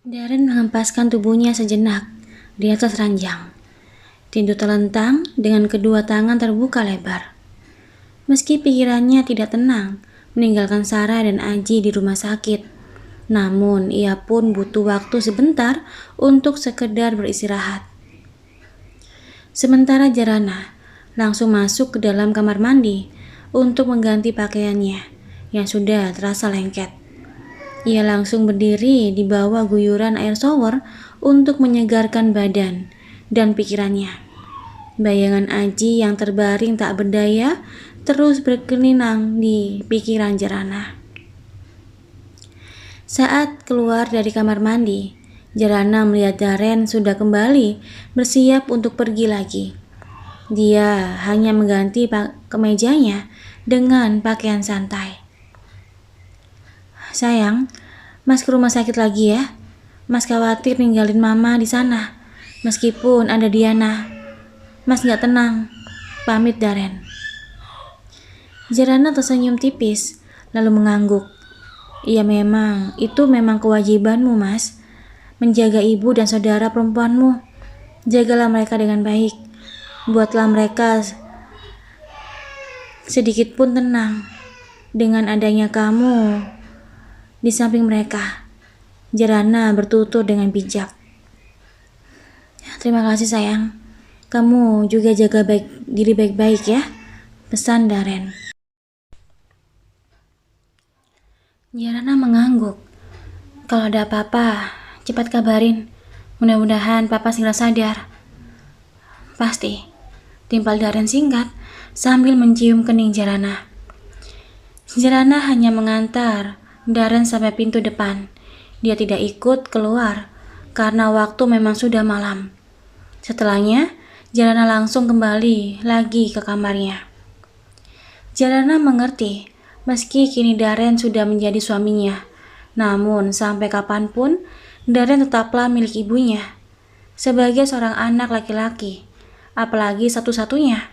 Darren menghempaskan tubuhnya sejenak di atas ranjang. Tidur terlentang dengan kedua tangan terbuka lebar. Meski pikirannya tidak tenang, meninggalkan Sarah dan Aji di rumah sakit. Namun, ia pun butuh waktu sebentar untuk sekedar beristirahat. Sementara Jarana langsung masuk ke dalam kamar mandi untuk mengganti pakaiannya yang sudah terasa lengket. Ia langsung berdiri di bawah guyuran air shower untuk menyegarkan badan dan pikirannya. Bayangan Aji yang terbaring tak berdaya terus berkelinang di pikiran Jarana. Saat keluar dari kamar mandi, Jarana melihat Darren sudah kembali bersiap untuk pergi lagi. Dia hanya mengganti kemejanya dengan pakaian santai. Sayang, Mas ke rumah sakit lagi ya. Mas khawatir ninggalin Mama di sana. Meskipun ada Diana, Mas gak tenang. Pamit Darren. Jarana tersenyum tipis, lalu mengangguk. Itu memang kewajibanmu, Mas. Menjaga ibu dan saudara perempuanmu. Jagalah mereka dengan baik. Buatlah mereka sedikit pun tenang. Dengan adanya kamu di samping mereka, Jarana bertutur dengan bijak. Terima kasih sayang. Kamu juga jaga diri baik-baik ya, pesan Darren. Jarana mengangguk. Kalau ada apa-apa, cepat kabarin. Mudah-mudahan Papa segera sadar. Pasti, timpal Darren singkat sambil mencium kening Jarana. Jarana hanya mengantar Darren sampai pintu depan. Dia tidak ikut keluar karena waktu memang sudah malam. Setelahnya, Jarana langsung kembali lagi ke kamarnya. Jarana mengerti, meski kini Darren sudah menjadi suaminya, namun sampai kapanpun Darren tetaplah milik ibunya. Sebagai seorang anak laki-laki, apalagi satu-satunya,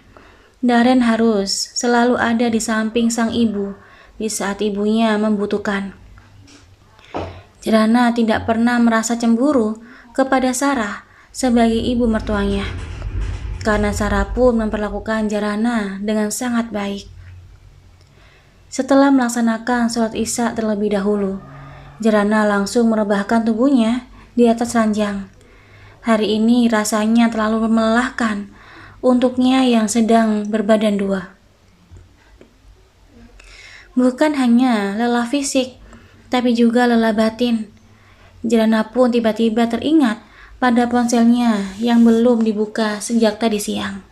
Darren harus selalu ada di samping sang ibu di saat ibunya membutuhkan. Jarana tidak pernah merasa cemburu kepada Sarah sebagai ibu mertuanya, karena Sarah pun memperlakukan Jarana dengan sangat baik. Setelah melaksanakan sholat Isya terlebih dahulu, Jarana langsung merebahkan tubuhnya di atas ranjang. Hari ini rasanya terlalu melelahkan untuknya yang sedang berbadan dua. Bukan hanya lelah fisik, tapi juga lelah batin. Jarana pun tiba-tiba teringat pada ponselnya yang belum dibuka sejak tadi siang.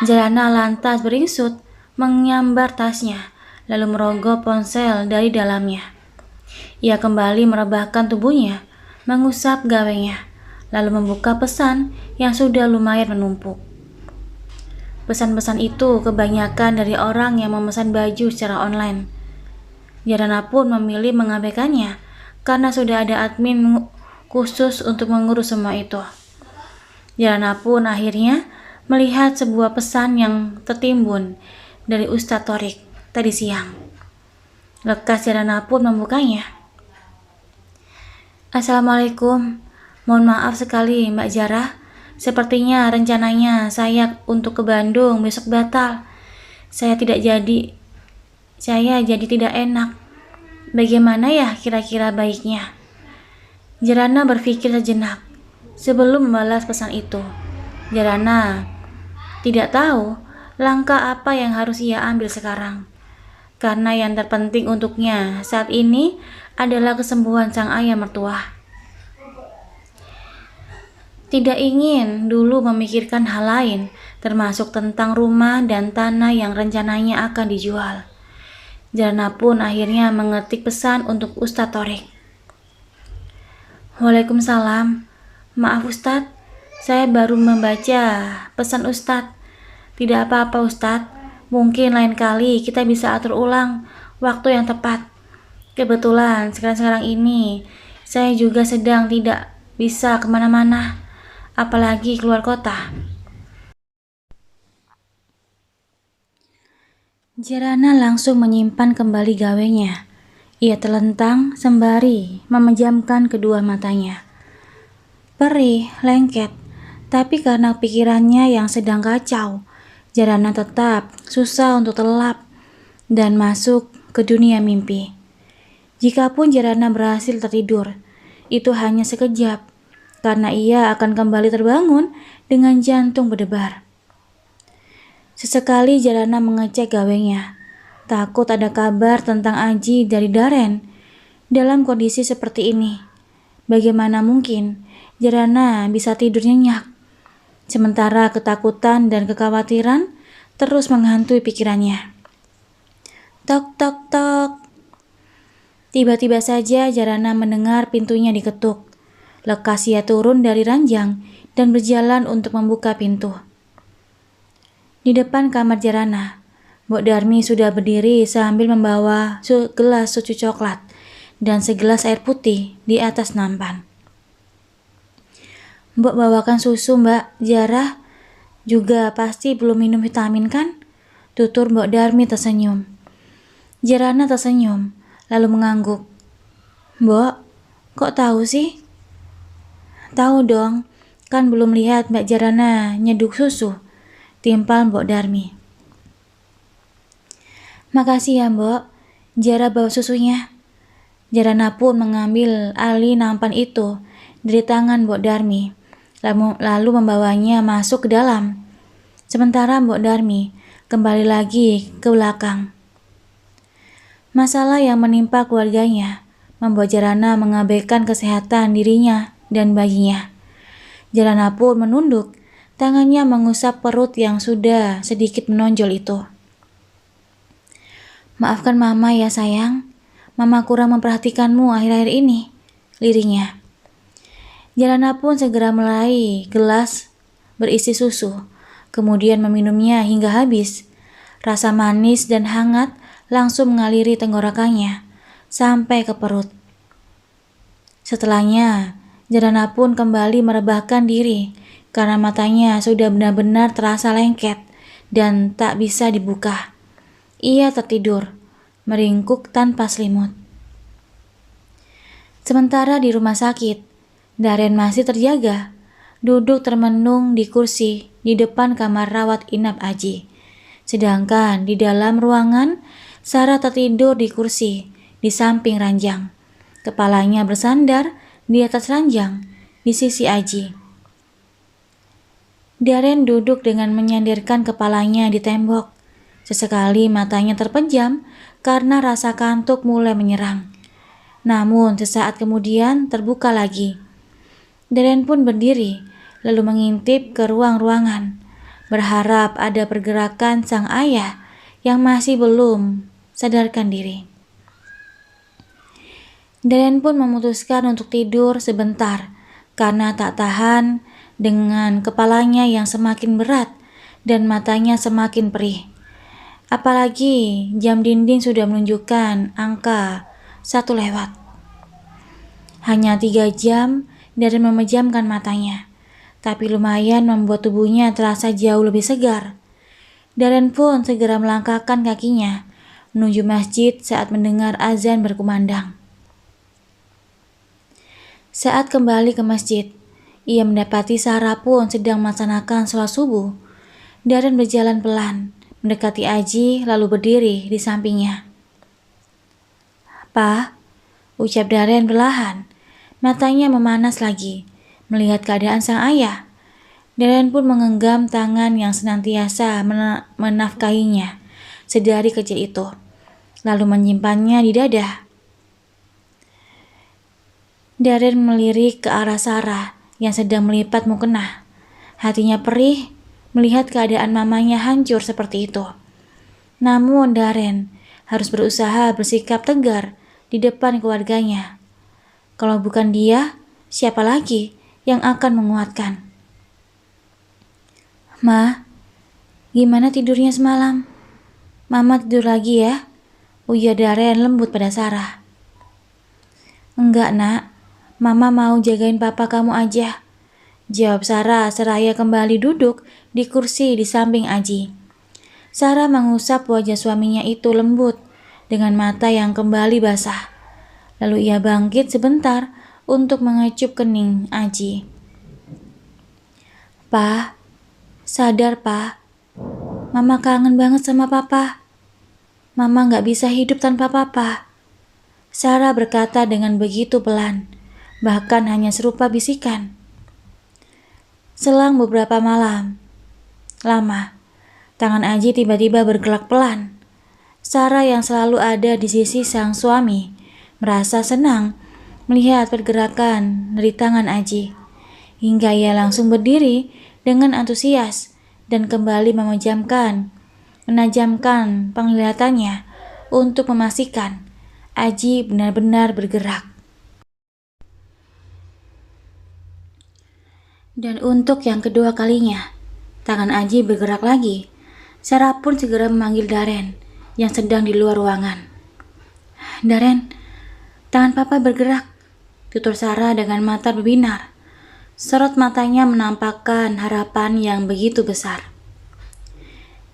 Jarana lantas beringsut menyambar tasnya, lalu merogoh ponsel dari dalamnya. Ia kembali merebahkan tubuhnya, mengusap gawengnya, lalu membuka pesan yang sudah lumayan menumpuk. Pesan-pesan itu kebanyakan dari orang yang memesan baju secara online. Jarana pun memilih mengabaikannya karena sudah ada admin khusus untuk mengurus semua itu. Jarana pun akhirnya melihat sebuah pesan yang tertimbun dari Ustadz Thorik tadi siang. Lekas Jarana pun membukanya. Assalamualaikum, mohon maaf sekali Mbak Jarah. Sepertinya rencananya saya untuk ke Bandung besok batal. Saya jadi tidak enak. Bagaimana ya kira-kira baiknya? Jarana berpikir sejenak sebelum membalas pesan itu. Jarana tidak tahu langkah apa yang harus ia ambil sekarang. Karena yang terpenting untuknya saat ini adalah kesembuhan sang ayah mertua. Tidak ingin dulu memikirkan hal lain, termasuk tentang rumah dan tanah yang rencananya akan dijual. Jarana pun akhirnya mengetik pesan untuk Ustadz Thorik. Waalaikumsalam. Maaf Ustadz, saya baru membaca pesan Ustadz. Tidak apa-apa Ustadz, mungkin lain kali kita bisa atur ulang waktu yang tepat. Kebetulan sekarang ini saya juga sedang tidak bisa kemana-mana, apalagi keluar kota. Jarana langsung menyimpan kembali gawenya. Ia terlentang sembari memejamkan kedua matanya. Perih, lengket, tapi karena pikirannya yang sedang kacau, Jarana tetap susah untuk terlelap dan masuk ke dunia mimpi. Jikapun Jarana berhasil tertidur, itu hanya sekejap, karena ia akan kembali terbangun dengan jantung berdebar. Sesekali Jarana mengecek gawengnya, takut ada kabar tentang Aji dari Daren. Dalam kondisi seperti ini, bagaimana mungkin Jarana bisa tidur nyenyak? Sementara ketakutan dan kekhawatiran terus menghantui pikirannya. Tok tok tok. Tiba-tiba saja Jarana mendengar pintunya diketuk. Lekas ia turun dari ranjang dan berjalan untuk membuka pintu. Di depan kamar Jarana, Mbok Darmi sudah berdiri sambil membawa gelas susu coklat dan segelas air putih di atas nampan. Mbok bawakan susu, Mbak. Jarah juga pasti belum minum vitamin kan? Tutur Mbok Darmi tersenyum. Jarana tersenyum, lalu mengangguk. Mbok, kok tahu sih? Tahu dong, kan belum lihat Mbak Jarana nyeduk susu. Timpal Mbok Darmi. Makasih ya Mbok, Jara bawa susunya. Jarana pun mengambil alih nampan itu dari tangan Mbok Darmi, lalu membawanya masuk ke dalam. Sementara Mbok Darmi kembali lagi ke belakang. Masalah yang menimpa keluarganya membuat Jarana mengabaikan kesehatan dirinya dan bayinya. Jarana pun menunduk, tangannya mengusap perut yang sudah sedikit menonjol itu. Maafkan Mama ya sayang, Mama kurang memperhatikanmu akhir-akhir ini, liriknya. Jarana pun segera meraih gelas berisi susu, kemudian meminumnya hingga habis. Rasa manis dan hangat langsung mengaliri tenggorokannya sampai ke perut. Setelahnya, Jarana pun kembali merebahkan diri karena matanya sudah benar-benar terasa lengket dan tak bisa dibuka. Ia tertidur, meringkuk tanpa selimut. Sementara di rumah sakit, Daren masih terjaga, duduk termenung di kursi di depan kamar rawat inap Aji. Sedangkan di dalam ruangan, Sarah tertidur di kursi di samping ranjang. Kepalanya bersandar di atas ranjang di sisi Aji. Daren duduk dengan menyandarkan kepalanya di tembok. Sesekali matanya terpejam karena rasa kantuk mulai menyerang. Namun sesaat kemudian terbuka lagi. Daren pun berdiri, lalu mengintip ke ruang-ruangan, berharap ada pergerakan sang ayah yang masih belum sadarkan diri. Daren pun memutuskan untuk tidur sebentar karena tak tahan dengan kepalanya yang semakin berat dan matanya semakin perih. Apalagi jam dinding sudah menunjukkan angka 1 lewat. Hanya 3 jam Daren memejamkan matanya, tapi lumayan membuat tubuhnya terasa jauh lebih segar. Daren pun segera melangkahkan kakinya menuju masjid saat mendengar azan berkumandang. Saat kembali ke masjid, ia mendapati Sarah pun sedang melaksanakan sholat subuh. Daren berjalan pelan, mendekati Aji lalu berdiri di sampingnya. "Pa," ucap Daren perlahan, matanya memanas lagi, melihat keadaan sang ayah. Daren pun menggenggam tangan yang senantiasa menafkahinya sedari kecil itu, lalu menyimpannya di dada. Daren melirik ke arah Sarah yang sedang melipat mukena. Hatinya perih melihat keadaan mamanya hancur seperti itu. Namun Daren harus berusaha bersikap tegar di depan keluarganya. Kalau bukan dia, siapa lagi yang akan menguatkan? "Ma, gimana tidurnya semalam? Mama tidur lagi ya?" ujar Daren lembut pada Sarah. "Enggak nak, Mama mau jagain papa kamu aja," jawab Sarah seraya kembali duduk di kursi di samping Aji. Sarah mengusap wajah suaminya itu lembut dengan mata yang kembali basah. Lalu ia bangkit sebentar untuk mengecup kening Aji. "Pa, sadar pa, Mama kangen banget sama papa. Mama gak bisa hidup tanpa papa," Sarah berkata dengan begitu pelan, bahkan hanya serupa bisikan. Selang beberapa malam lama, tangan Aji tiba-tiba bergerak pelan. Sarah yang selalu ada di sisi sang suami merasa senang melihat pergerakan dari tangan Aji, hingga ia langsung berdiri dengan antusias dan kembali menajamkan penglihatannya untuk memastikan Aji benar-benar bergerak. Dan untuk yang kedua kalinya, tangan Aji bergerak lagi. Sarah pun segera memanggil Daren yang sedang di luar ruangan. "Daren, tangan papa bergerak," tutur Sarah dengan mata berbinar. Sorot matanya menampakkan harapan yang begitu besar.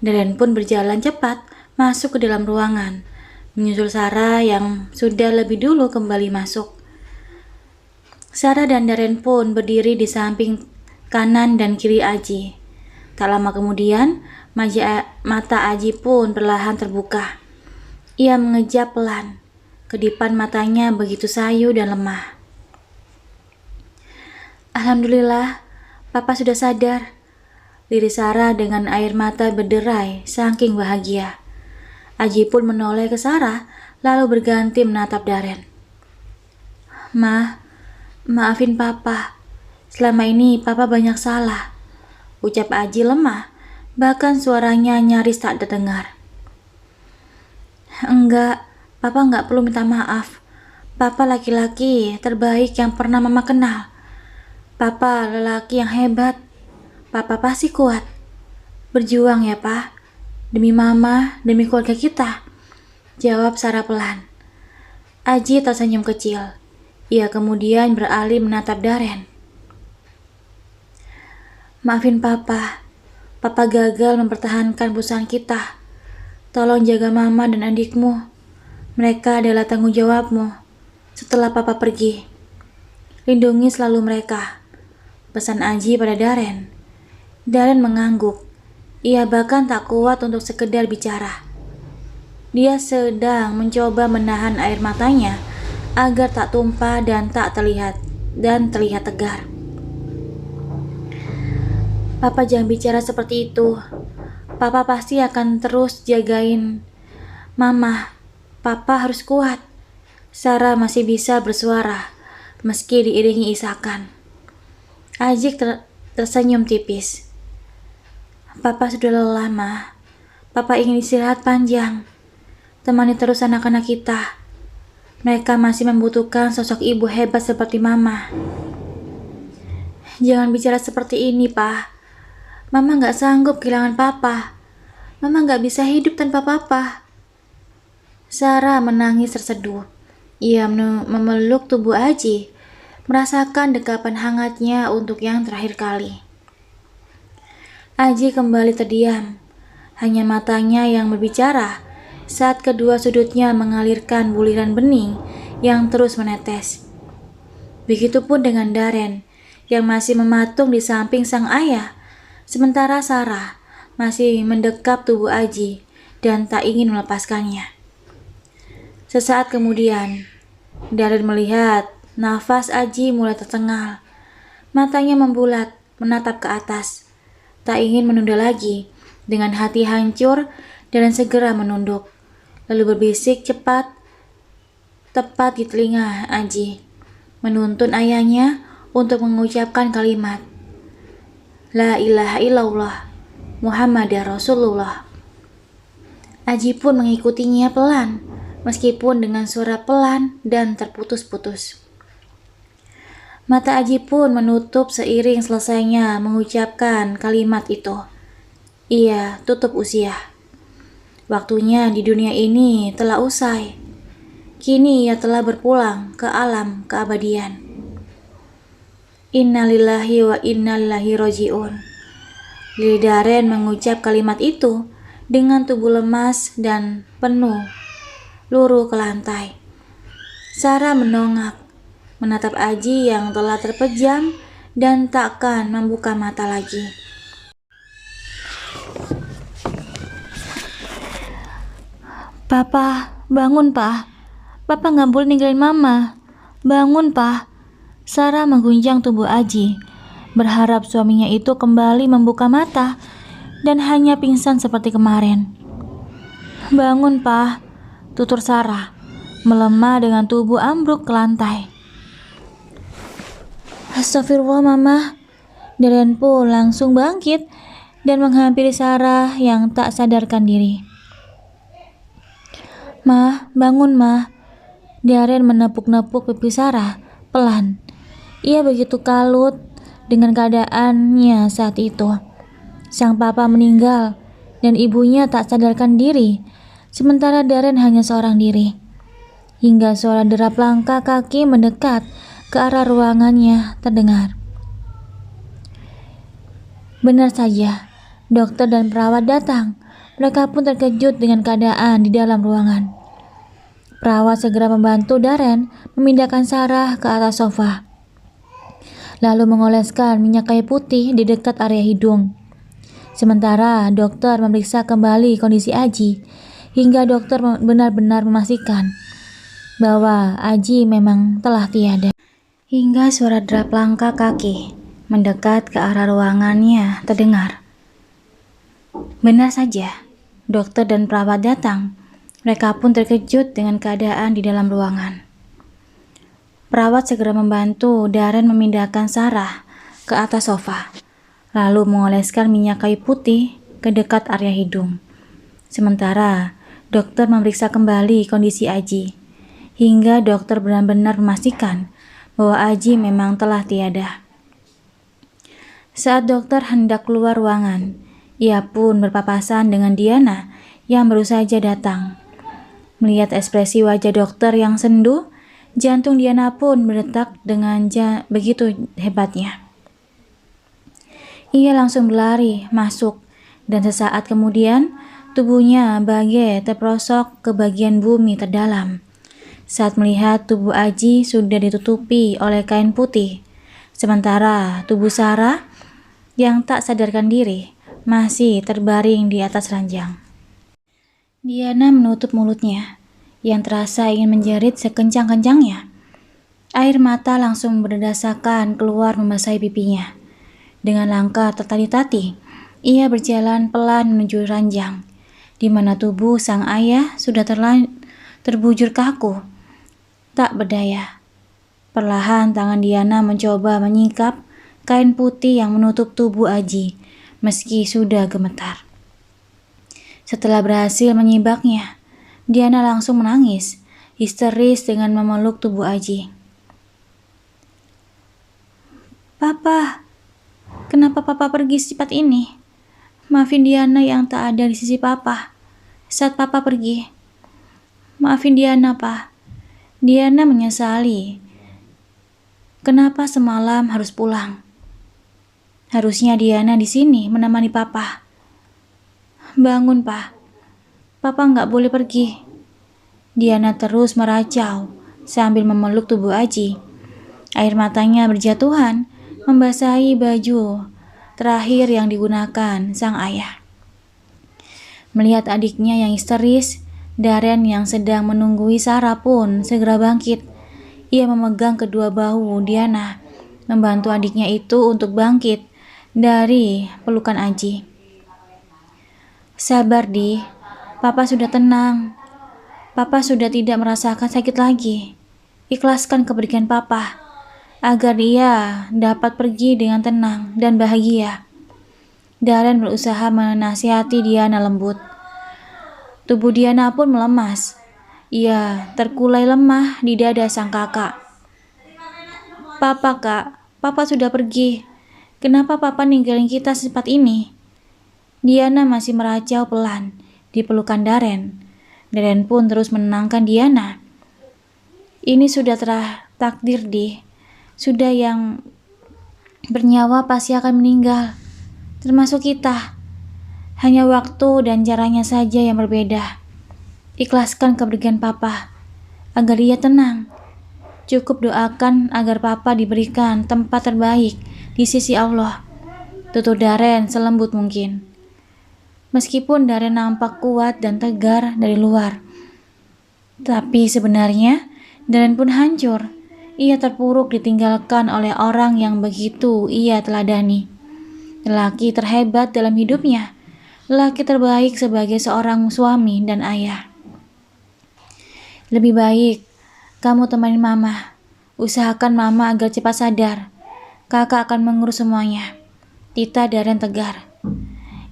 Daren pun berjalan cepat masuk ke dalam ruangan, menyusul Sarah yang sudah lebih dulu kembali masuk. Sarah dan Daren pun berdiri di samping kanan dan kiri Aji. Tak lama kemudian, mata Aji pun perlahan terbuka. Ia mengejap pelan. Kedipan matanya begitu sayu dan lemah. "Alhamdulillah, papa sudah sadar," liris Sarah dengan air mata berderai saking bahagia. Aji pun menoleh ke Sarah, lalu berganti menatap Daren. Maafin papa. Selama ini papa banyak salah," ucap Aji lemah, bahkan suaranya nyaris tak terdengar. "Enggak, papa enggak perlu minta maaf. Papa laki-laki terbaik yang pernah mama kenal. Papa lelaki yang hebat. Papa pasti kuat. Berjuang ya, Pa. Demi mama, demi keluarga kita," jawab Sarah pelan. Aji tersenyum kecil. Ia kemudian beralih menatap Daren. "Maafin papa. Papa gagal mempertahankan perusahaan kita. Tolong jaga mama dan adikmu. Mereka adalah tanggung jawabmu setelah papa pergi. Lindungi selalu mereka," pesan Aji pada Daren. Daren mengangguk. Ia bahkan tak kuat untuk sekedar bicara. Dia sedang mencoba menahan air matanya agar tak tumpah dan terlihat tegar. "Papa jangan bicara seperti itu. Papa pasti akan terus jagain mama. Papa harus kuat." Sarah masih bisa bersuara meski diiringi isakan. Aji tersenyum tipis. "Papa sudah lelah, Ma. Papa ingin istirahat panjang. Temani terus anak-anak kita. Mereka masih membutuhkan sosok ibu hebat seperti Mama." "Jangan bicara seperti ini, Pa. Mama gak sanggup kehilangan Papa. Mama gak bisa hidup tanpa Papa." Sarah menangis terseduh. Ia memeluk tubuh Aji, merasakan dekapan hangatnya untuk yang terakhir kali. Aji kembali terdiam, hanya matanya yang berbicara saat kedua sudutnya mengalirkan buliran bening yang terus menetes. Begitupun dengan Daren yang masih mematung di samping sang ayah, sementara Sarah masih mendekap tubuh Aji dan tak ingin melepaskannya. Sesaat kemudian, Daren melihat nafas Aji mulai tercengal. Matanya membulat, menatap ke atas. Tak ingin menunda lagi, dengan hati hancur dan segera menunduk. Lalu berbisik cepat, tepat di telinga Aji, menuntun ayahnya untuk mengucapkan kalimat, "La ilaha illallah, Muhammadar Rasulullah." Aji pun mengikutinya pelan, meskipun dengan suara pelan dan terputus-putus. Mata Aji pun menutup seiring selesainya mengucapkan kalimat itu. Ia tutup usia. Waktunya di dunia ini telah usai. Kini ia telah berpulang ke alam keabadian. Innalillahi wa inna ilaihi raji'un. Lili Daren mengucap kalimat itu dengan tubuh lemas dan penuh luruh ke lantai. Sarah menongak, menatap Aji yang telah terpejam dan takkan membuka mata lagi. Papa, bangun, Pa. Papa nggak boleh ninggalin Mama. Bangun, Pa. Sarah mengguncang tubuh Aji, berharap suaminya itu kembali membuka mata dan hanya pingsan seperti kemarin. Bangun, Pa, tutur Sarah, melemah dengan tubuh ambruk ke lantai. Astagfirullah, Mama. Daren pun langsung bangkit dan menghampiri Sarah yang tak sadarkan diri. Ma, bangun, Ma. Daren menepuk-nepuk pipi Sarah pelan. Ia begitu kalut dengan keadaannya saat itu. Sang papa meninggal dan ibunya tak sadarkan diri, sementara Daren hanya seorang diri. Hingga suara derap langkah kaki mendekat ke arah ruangannya terdengar. Benar saja, dokter dan perawat datang. Mereka pun terkejut dengan keadaan di dalam ruangan. Perawat segera membantu Daren memindahkan Sarah ke atas sofa, lalu mengoleskan minyak kayu putih di dekat area hidung. Sementara dokter memeriksa kembali kondisi Aji, hingga dokter benar-benar memastikan bahwa Aji memang telah tiada. Hingga suara derap langkah kaki mendekat ke arah ruangannya terdengar. Benar saja, dokter dan perawat datang. Mereka pun terkejut dengan keadaan di dalam ruangan. Perawat segera membantu Daren memindahkan Sarah ke atas sofa, lalu mengoleskan minyak kayu putih ke dekat area hidung. Sementara dokter memeriksa kembali kondisi Aji, hingga dokter benar-benar memastikan bahwa Aji memang telah tiada. Saat dokter hendak keluar ruangan, ia pun berpapasan dengan Diana yang baru saja datang. Melihat ekspresi wajah dokter yang sendu, jantung Diana pun berdetak dengan begitu hebatnya. Ia langsung berlari masuk, dan sesaat kemudian tubuhnya bagai terperosok ke bagian bumi terdalam. Saat melihat tubuh Aji sudah ditutupi oleh kain putih, sementara tubuh Sarah yang tak sadarkan diri masih terbaring di atas ranjang. Diana menutup mulutnya, yang terasa ingin menjerit sekencang-kencangnya. Air mata langsung berdesakan keluar membasahi pipinya. Dengan langkah tertati-tati, ia berjalan pelan menuju ranjang, di mana tubuh sang ayah sudah terbujur kaku, tak berdaya. Perlahan tangan Diana mencoba menyingkap kain putih yang menutup tubuh Aji, meski sudah gemetar. Setelah berhasil menyibaknya, Diana langsung menangis, histeris dengan memeluk tubuh Aji. Papa, kenapa Papa pergi secepat ini? Maafin Diana yang tak ada di sisi Papa saat Papa pergi. Maafin Diana, Pa. Diana menyesali. Kenapa semalam harus pulang? Harusnya Diana di sini menemani Papa. Bangun, Pa. Papa nggak boleh pergi. Diana terus meracau sambil memeluk tubuh Aji. Air matanya berjatuhan membasahi baju terakhir yang digunakan sang ayah. Melihat adiknya yang histeris, Daren yang sedang menunggui Sarah pun segera bangkit. Ia memegang kedua bahu Diana, membantu adiknya itu untuk bangkit dari pelukan Aji. Sabar, Di. Papa sudah tenang. Papa sudah tidak merasakan sakit lagi. Ikhlaskan kepergian Papa, agar dia dapat pergi dengan tenang dan bahagia. Daren berusaha menasihati Diana lembut. Tubuh Diana pun melemas. Ia terkulai lemah di dada sang kakak. Papa, Kak. Papa sudah pergi. Kenapa Papa ninggalin kita secepat ini? Diana masih meracau pelan di pelukan Daren. Daren pun terus menenangkan Diana. Ini sudah takdir, Di. Sudah yang bernyawa pasti akan meninggal, termasuk kita. Hanya waktu dan caranya saja yang berbeda. Ikhlaskan kepergian papa, agar ia tenang. Cukup doakan agar papa diberikan tempat terbaik di sisi Allah. Tutur Darren selembut mungkin. Meskipun Darren nampak kuat dan tegar dari luar, tapi sebenarnya Darren pun hancur. Ia terpuruk ditinggalkan oleh orang yang begitu ia teladani. Lelaki terhebat dalam hidupnya, lelaki terbaik sebagai seorang suami dan ayah. Lebih baik kamu temani mama. Usahakan mama agar cepat sadar. Kakak akan mengurus semuanya. Tita Darren tegar.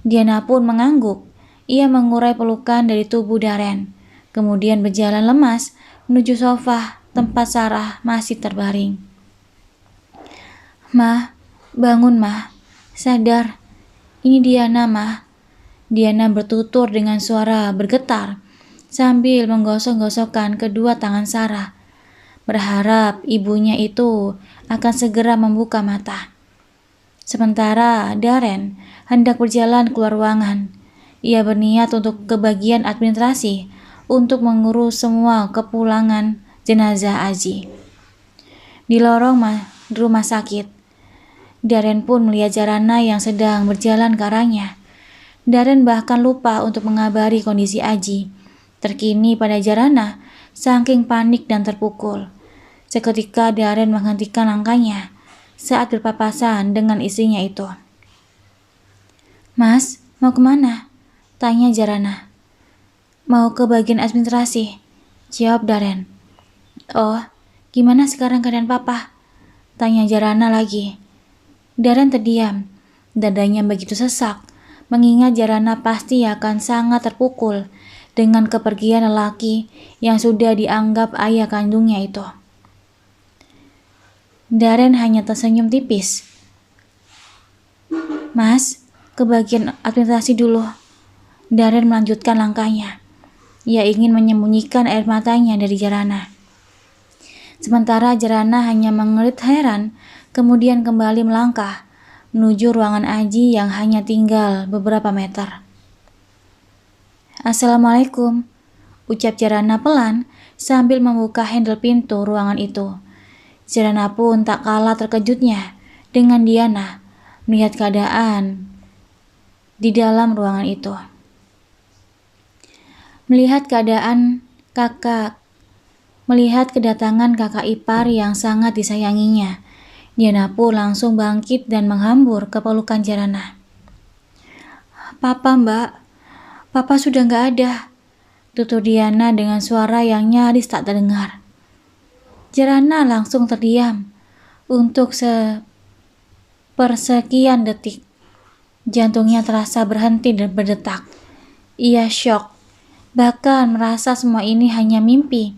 Diana pun mengangguk. Ia mengurai pelukan dari tubuh Darren, kemudian berjalan lemas menuju sofa tempat Sarah masih terbaring. "Ma, bangun ma, sadar. Ini Diana ma." Diana bertutur dengan suara bergetar sambil menggosok-gosokkan kedua tangan Sarah, berharap ibunya itu akan segera membuka mata. Sementara Darren hendak berjalan keluar ruangan. Ia berniat untuk ke bagian administrasi untuk mengurus semua kepulangan jenazah Aji. Di lorong rumah sakit, Darren pun melihat Jarana yang sedang berjalan ke arahnya. Darren bahkan lupa untuk mengabari kondisi Aji. Terkini pada Jarana, saking panik dan terpukul. Seketika Darren menghentikan langkahnya saat berpapasan dengan istrinya itu. "Mas, mau kemana?" tanya Jarana. "Mau ke bagian administrasi," jawab Darren. "Oh, gimana sekarang keadaan papa?" tanya Jarana lagi. Darren terdiam. Dadanya begitu sesak, mengingat Jarana pasti akan sangat terpukul dengan kepergian lelaki yang sudah dianggap ayah kandungnya itu. Darren hanya tersenyum tipis. "Mas, ke bagian administrasi dulu." Darren melanjutkan langkahnya. Ia ingin menyembunyikan air matanya dari Jarana. Sementara Jarana hanya mengelit heran, kemudian kembali melangkah menuju ruangan Aji yang hanya tinggal beberapa meter. "Assalamualaikum," ucap Jarana pelan sambil membuka handle pintu ruangan itu. Jarana pun tak kalah terkejutnya dengan Diana melihat keadaan di dalam ruangan itu. Melihat kedatangan kakak ipar yang sangat disayanginya, Diana pun langsung bangkit dan menghambur ke pelukan Jarana. "Papa, Mbak. Papa sudah gak ada," tutur Diana dengan suara yang nyaris tak terdengar. Jarana langsung terdiam untuk sepersekian detik. Jantungnya terasa berhenti dan berdetak. Ia syok, bahkan merasa semua ini hanya mimpi.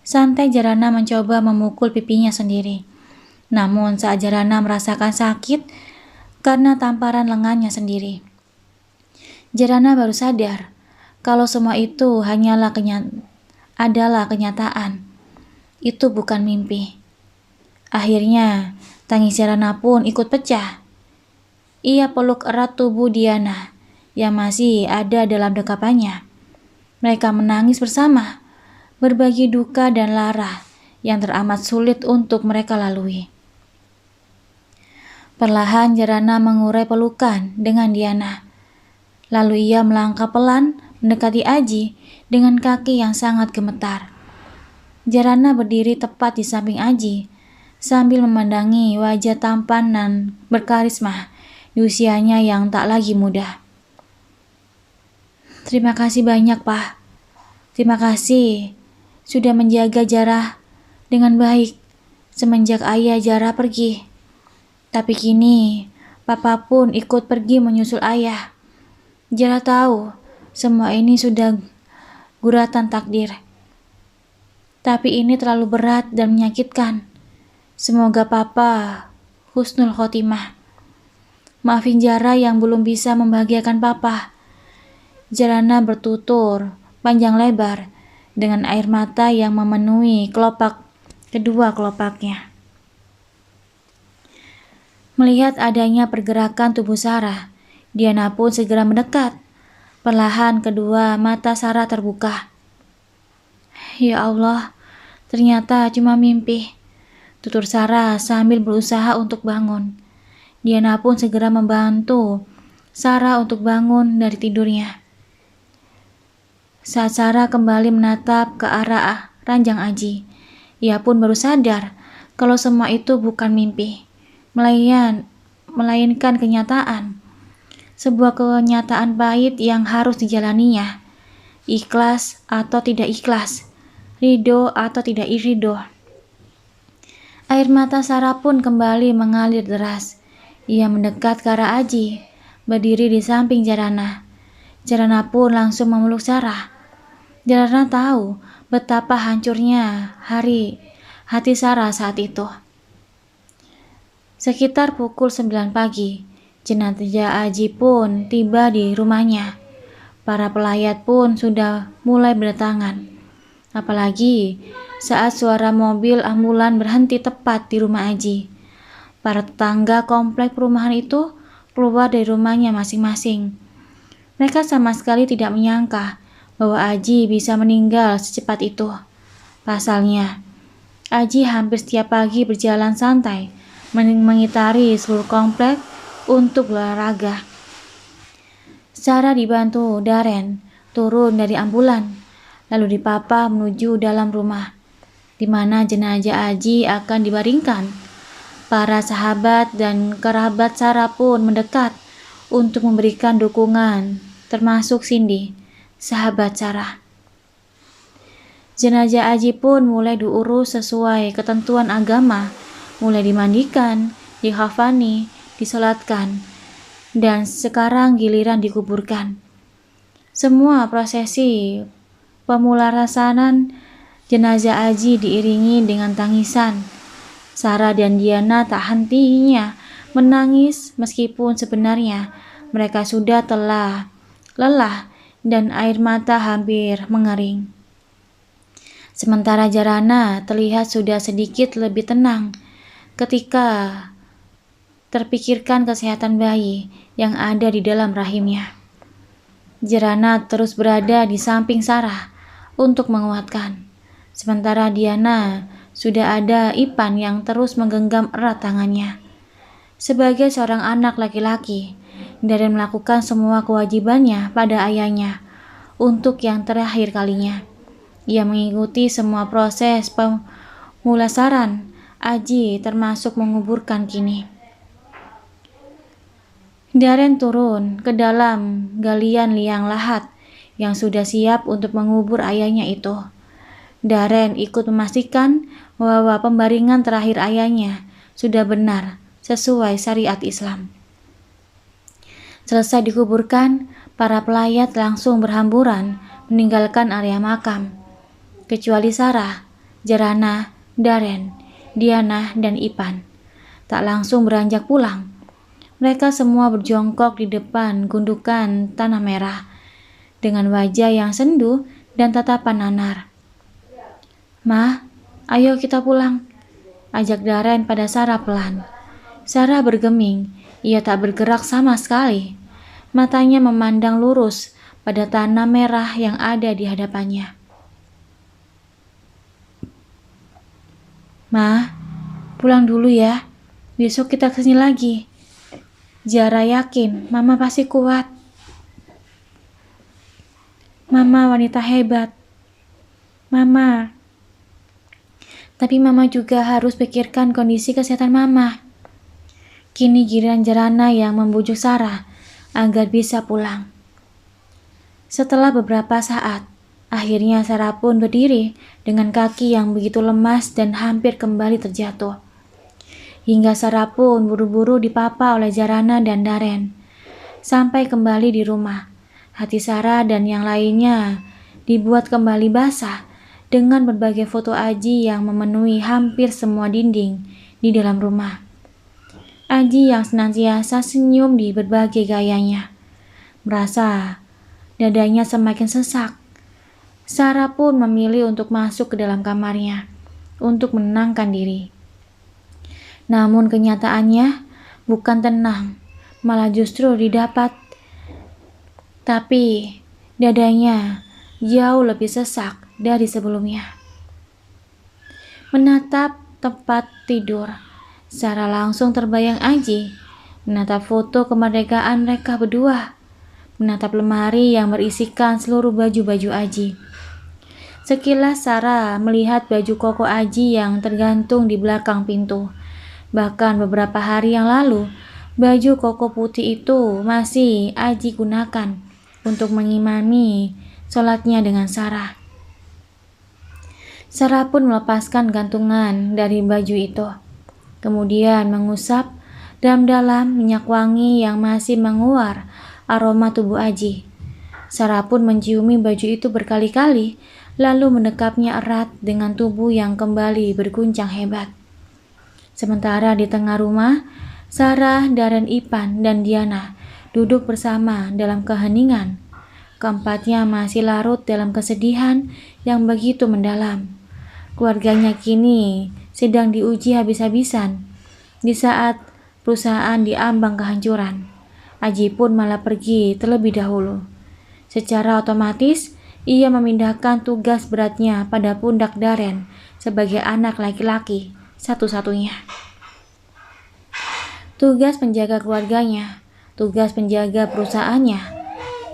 Santai Jarana mencoba memukul pipinya sendiri. Namun saat Jarana merasakan sakit karena tamparan lengannya sendiri, Jarana baru sadar kalau semua itu adalah kenyataan. Itu bukan mimpi. Akhirnya, tangis Jarana pun ikut pecah. Ia peluk erat tubuh Diana yang masih ada dalam dekapannya. Mereka menangis bersama, berbagi duka dan lara yang teramat sulit untuk mereka lalui. Perlahan Jarana mengurai pelukan dengan Diana. Lalu ia melangkah pelan mendekati Aji dengan kaki yang sangat gemetar. Jarana berdiri tepat di samping Aji sambil memandangi wajah tampan dan berkarisma di usianya yang tak lagi muda. "Terima kasih banyak, Pak. Terima kasih sudah menjaga Jarah dengan baik semenjak ayah Jarah pergi. Tapi kini Papa pun ikut pergi menyusul ayah. Jarah tahu semua ini sudah guratan takdir. Tapi ini terlalu berat dan menyakitkan. Semoga Papa husnul khotimah. Maafin Jarah yang belum bisa membahagiakan Papa." Jarana bertutur panjang lebar dengan air mata yang memenuhi kedua kelopaknya. Melihat adanya pergerakan tubuh Sarah, Diana pun segera mendekat. Perlahan kedua mata Sarah terbuka. Ya Allah, ternyata cuma mimpi, tutur Sarah sambil berusaha untuk bangun. Diana pun segera membantu Sarah untuk bangun dari tidurnya. Saat Sarah kembali menatap ke arah ranjang Aji, ia pun baru sadar kalau semua itu bukan mimpi, melainkan kenyataan. Sebuah kenyataan pahit yang harus dijalaninya. Ikhlas atau tidak ikhlas, ridho atau tidak ridho. Air mata Sarah pun kembali mengalir deras. Ia mendekat ke arah Aji, berdiri di samping Jarana. Jarana pun langsung memeluk Sarah. Jarana tahu betapa hancurnya hati Sarah saat itu. Sekitar pukul 9 pagi, jenazah Aji pun tiba di rumahnya. Para pelayat pun sudah mulai berdatangan. Apalagi saat suara mobil ambulan berhenti tepat di rumah Aji. Para tetangga komplek perumahan itu keluar dari rumahnya masing-masing. Mereka sama sekali tidak menyangka bahwa Aji bisa meninggal secepat itu. Pasalnya, Aji hampir setiap pagi berjalan santai, mengitari seluruh komplek untuk berolahraga. Sarah dibantu Darren turun dari ambulan, lalu dipapa menuju dalam rumah, di mana jenazah Aji akan dibaringkan. Para sahabat dan kerabat Sarah pun mendekat untuk memberikan dukungan, termasuk Cindy, sahabat Sarah. Jenazah Aji pun mulai diurus sesuai ketentuan agama, mulai dimandikan, dikafani, disolatkan, dan sekarang giliran dikuburkan. Semua prosesi pemularasanan jenazah Aji diiringi dengan tangisan. Sarah dan Diana tak hentinya menangis meskipun sebenarnya mereka sudah lelah dan air mata hampir mengering. Sementara Jarana terlihat sudah sedikit lebih tenang ketika terpikirkan kesehatan bayi yang ada di dalam rahimnya. Jarana terus berada di samping Sarah untuk menguatkan. Sementara Diana sudah ada Ipan yang terus menggenggam erat tangannya. Sebagai seorang anak laki-laki, Darren melakukan semua kewajibannya pada ayahnya untuk yang terakhir kalinya. Ia mengikuti semua proses pemulasaran Aji termasuk menguburkan kini. Darren turun ke dalam galian liang lahat yang sudah siap untuk mengubur ayahnya itu. Darren ikut memastikan bahwa pembaringan terakhir ayahnya sudah benar sesuai syariat Islam. Selesai dikuburkan, para pelayat langsung berhamburan meninggalkan area makam. Kecuali Sarah, Jarana, Darren, Diana, dan Ipan. Tak langsung beranjak pulang. Mereka semua berjongkok di depan gundukan tanah merah dengan wajah yang sendu dan tatapan nanar. "Ma, ayo kita pulang," ajak Darren pada Sarah pelan. Sarah bergeming, ia tak bergerak sama sekali. Matanya memandang lurus pada tanah merah yang ada di hadapannya. "Ma, pulang dulu ya. Besok kita kesini lagi. Zara yakin Mama pasti kuat. Mama wanita hebat. Mama. Tapi Mama juga harus pikirkan kondisi kesehatan Mama." Kini giliran Jarana yang membujuk Sarah agar bisa pulang. Setelah beberapa saat, akhirnya Sarah pun berdiri dengan kaki yang begitu lemas dan hampir kembali terjatuh. Hingga Sarah pun buru-buru dipapa oleh Jarana dan Darren. Sampai kembali di rumah, hati Sarah dan yang lainnya dibuat kembali basah dengan berbagai foto Aji yang memenuhi hampir semua dinding di dalam rumah. Aji yang senantiasa senyum di berbagai gayanya. Merasa dadanya semakin sesak. Sarah pun memilih untuk masuk ke dalam kamarnya untuk menenangkan diri. Namun kenyataannya bukan tenang, malah justru Tapi dadanya jauh lebih sesak dari sebelumnya. Menatap tempat tidur, secara langsung terbayang Aji. Menatap foto kemerdekaan mereka berdua. Menatap lemari yang berisikan seluruh baju-baju Aji. Sekilas Sarah melihat baju koko Aji yang tergantung di belakang pintu. Bahkan beberapa hari yang lalu, baju koko putih itu masih Aji gunakan untuk mengimami sholatnya dengan Sarah. Sarah pun melepaskan gantungan dari baju itu, kemudian mengusap dalam-dalam minyak wangi yang masih menguar aroma tubuh Aji. Sarah pun menciumi baju itu berkali-kali, lalu mendekapnya erat dengan tubuh yang kembali berguncang hebat. Sementara di tengah rumah, Sarah, Darren, Ipan, dan Diana duduk bersama dalam keheningan. Keempatnya masih larut dalam kesedihan yang begitu mendalam. Keluarganya kini sedang diuji habis-habisan. Di saat perusahaan diambang kehancuran, Aji pun malah pergi terlebih dahulu. Secara otomatis, ia memindahkan tugas beratnya pada pundak Darren sebagai anak laki-laki satu-satunya. Tugas penjaga keluarganya, tugas penjaga perusahaannya,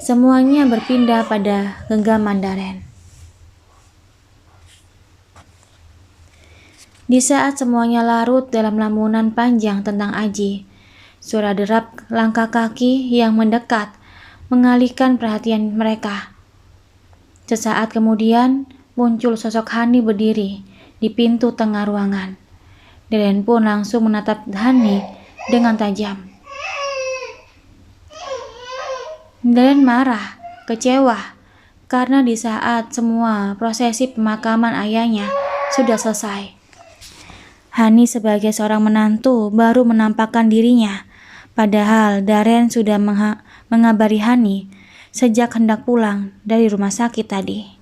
semuanya berpindah pada genggaman Darren. Di saat semuanya larut dalam lamunan panjang tentang Aji, suara derap langkah kaki yang mendekat mengalihkan perhatian mereka. Sesaat kemudian muncul sosok Hani berdiri di pintu tengah ruangan. Darren pun langsung menatap Hani dengan tajam. Darren marah, kecewa, karena di saat semua prosesi pemakaman ayahnya sudah selesai, Hani sebagai seorang menantu baru menampakkan dirinya, padahal Darren sudah mengabari Hani sejak hendak pulang dari rumah sakit tadi.